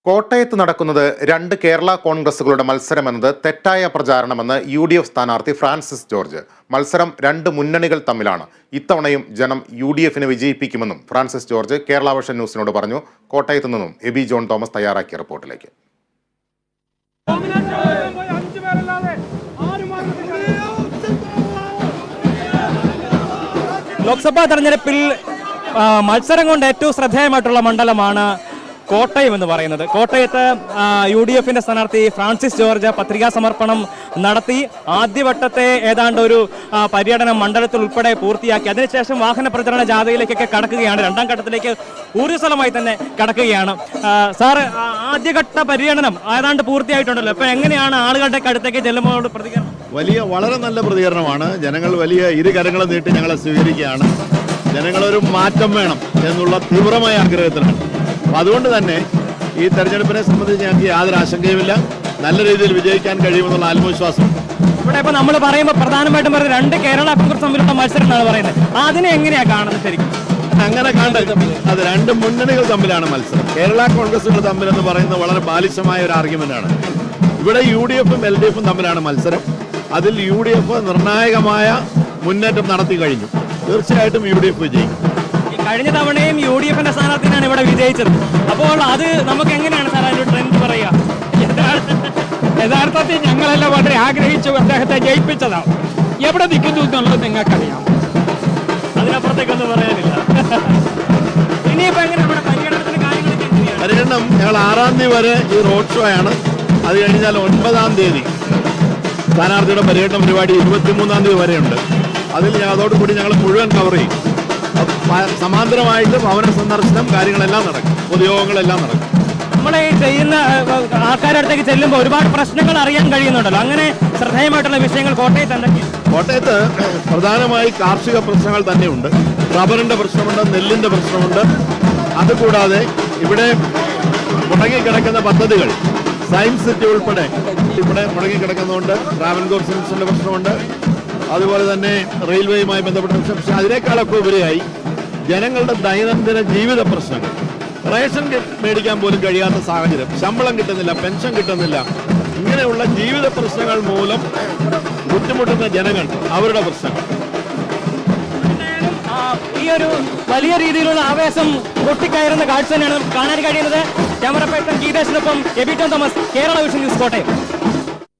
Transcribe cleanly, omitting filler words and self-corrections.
കോട്ടയത്ത് നടക്കുന്നത് രണ്ട് കേരള കോൺഗ്രസുകളുടെ മത്സരമെന്നത് തെറ്റായ പ്രചാരണമെന്ന് UDF സ്ഥാനാർത്ഥി ഫ്രാൻസിസ് ജോർജ്. മത്സരം രണ്ട് മുന്നണികൾ തമ്മിലാണ്. ഇത്തവണയും ജനം UDFനെ വിജയിപ്പിക്കുമെന്നും ഫ്രാൻസിസ് ജോർജ് കേരള വിഷൻ ന്യൂസിനോട് പറഞ്ഞു. കോട്ടയത്ത് നിന്നും എബി ജോൺ തോമസ് തയ്യാറാക്കിയ റിപ്പോർട്ടിലേക്ക്. ലോക്സഭാ തെരഞ്ഞെടുപ്പിൽ മത്സരം കൊണ്ട് ഏറ്റവും ശ്രദ്ധേയമായിട്ടുള്ള മണ്ഡലമാണ് കോട്ടയം എന്ന് പറയുന്നത്. കോട്ടയത്ത് UDFന്റെ സ്ഥാനാർത്ഥി ഫ്രാൻസിസ് ജോർജ് പത്രികാ സമർപ്പണം നടത്തി. ആദ്യവട്ടത്തെ ഏതാണ്ട് ഒരു പര്യടനം മണ്ഡലത്തിൽ ഉൾപ്പെടെ പൂർത്തിയാക്കി. അതിനുശേഷം വാഹന പ്രചരണ ജാഥയിലേക്കൊക്കെ കടക്കുകയാണ്. രണ്ടാം ഘട്ടത്തിലേക്ക് ഊർജ്ജസ്വലമായി തന്നെ കടക്കുകയാണ്. സാർ, ആദ്യഘട്ട പര്യടനം ഏതാണ്ട് പൂർത്തിയായിട്ടുണ്ടല്ലോ. ഇപ്പൊ എങ്ങനെയാണ് ആളുകളുടെ അടുത്തേക്ക് ചെല്ലുമ്പോൾ പ്രതികരണം? വളരെ നല്ല പ്രതികരണമാണ്. ജനങ്ങൾ വലിയ ഇരുകരങ്ങളും നീട്ടി ഞങ്ങളെ സ്വീകരിക്കുകയാണ്. ജനങ്ങളൊരു മാറ്റം വേണം എന്നുള്ള തീവ്രമായ ആഗ്രഹത്തിലാണ്. അതുകൊണ്ട് തന്നെ ഈ തെരഞ്ഞെടുപ്പിനെ സംബന്ധിച്ച് ഞങ്ങൾക്ക് യാതൊരു ആശങ്കയുമില്ല. നല്ല രീതിയിൽ വിജയിക്കാൻ കഴിയുമെന്നുള്ള ആത്മവിശ്വാസം. ഇവിടെ ഇപ്പൊ നമ്മൾ പറയുമ്പോൾ പ്രധാനമായിട്ടും പറയുന്നത് രണ്ട് കേരള കോൺഗ്രസ് തമ്മിലുള്ള മത്സരം എന്നാണ് പറയുന്നത്. അതിനെ എങ്ങനെയാ കാണുന്നത് ശരിക്കും? അങ്ങനെ കണ്ടത് അത് രണ്ട് മുന്നണികൾ തമ്മിലാണ് മത്സരം. കേരള കോൺഗ്രസുകൾ തമ്മിലെന്ന് പറയുന്നത് വളരെ ബാലിശമായ ഒരു ആർഗ്യുമെന്റാണ്. ഇവിടെ UDFും LDFും തമ്മിലാണ് മത്സരം. അതിൽ UDF നിർണായകമായ മുന്നേറ്റം നടത്തി കഴിഞ്ഞു. തീർച്ചയായിട്ടും UDF വിജയിക്കും. കഴിഞ്ഞ തവണയും UDFന്റെ സ്ഥാനാർത്ഥിയാണ് ഇവിടെ വിജയിച്ചത്. അപ്പോൾ അത് നമുക്ക് എങ്ങനെയാണ് സാർ അതിന്റെ ട്രെൻഡ് പറയുക? യഥാർത്ഥത്തിൽ ഞങ്ങളെല്ലാം വളരെ ആഗ്രഹിച്ചു അദ്ദേഹത്തെ ജയിപ്പിച്ചതാണ്. എവിടെ നിൽക്കുന്നു എന്നുള്ളത് നിങ്ങൾക്കറിയാം. അതിനപ്പുറത്തേക്കൊന്നും പറയാനില്ല. ഇനിയിപ്പോ എങ്ങനെയാണ് പര്യടനത്തിന്റെ കാര്യങ്ങളൊക്കെ എങ്ങനെയാണ്? പര്യടനം ഞങ്ങൾ 6-ാം തീയതി വരെ ഈ റോഡ് ഷോ ആണ്. അത് കഴിഞ്ഞാൽ 9-ാം തീയതി സ്ഥാനാർത്ഥിയുടെ പര്യടന പരിപാടി 23-ാം തീയതി വരെയുണ്ട്. അതിൽ അതോടുകൂടി ഞങ്ങൾ മുഴുവൻ കവർ ചെയ്യും. സമാന്തരമായിട്ട് ഭവന സന്ദർശനം കാര്യങ്ങളെല്ലാം നടക്കും. പൊതുയോഗങ്ങളെല്ലാം നടക്കും. നമ്മളെ ചെയ്യുന്ന ആൾക്കാരുടെ അടുത്തേക്ക് ചെല്ലുമ്പോൾ ഒരുപാട് പ്രശ്നങ്ങൾ അറിയാൻ കഴിയുന്നുണ്ടല്ലോ. അങ്ങനെ ശ്രദ്ധേയമായിട്ടുള്ള വിഷയങ്ങൾ കോട്ടയത്ത് എന്തൊക്കെയാണ്? കോട്ടയത്ത് പ്രധാനമായി കാർഷിക പ്രശ്നങ്ങൾ തന്നെയുണ്ട്. റബ്ബറിന്റെ പ്രശ്നമുണ്ട്, നെല്ലിന്റെ പ്രശ്നമുണ്ട്. അതുകൂടാതെ ഇവിടെ മുടങ്ങിക്കിടക്കുന്ന പദ്ധതികൾ, സയൻസ് സിറ്റി ഉൾപ്പെടെ ഇവിടെ മുടങ്ങിക്കിടക്കുന്നതുകൊണ്ട് ട്രാവൻകൂർ സിംസിന്റെ പ്രശ്നമുണ്ട്. അതുപോലെ തന്നെ റെയിൽവേയുമായി ബന്ധപ്പെട്ട പ്രശ്നം. പക്ഷെ അതിനേക്കാളൊക്കെ ഉപരിയായി ജനങ്ങളുടെ ദൈനംദിന ജീവിത പ്രശ്നങ്ങൾ, റേഷൻ മേടിക്കാൻ പോലും കഴിയാത്ത സാഹചര്യം, ശമ്പളം കിട്ടുന്നില്ല, പെൻഷൻ കിട്ടുന്നില്ല, ഇങ്ങനെയുള്ള ജീവിത പ്രശ്നങ്ങൾ മൂലം ബുദ്ധിമുട്ടുന്ന ജനങ്ങൾ, അവരുടെ പ്രശ്നങ്ങൾ. ഈ ഒരു വലിയ രീതിയിലുള്ള ആവേശം പൊട്ടിക്കയറുന്ന കാഴ്ച തന്നെയാണ് കാണാൻ കഴിയുന്നത്. ക്യാമറ പേഴ്സൺ ഗീതേഷിനൊപ്പം എബി ജോൺ തോമസ്, കേരള വിഷൻ ന്യൂസ്, കോട്ടയം.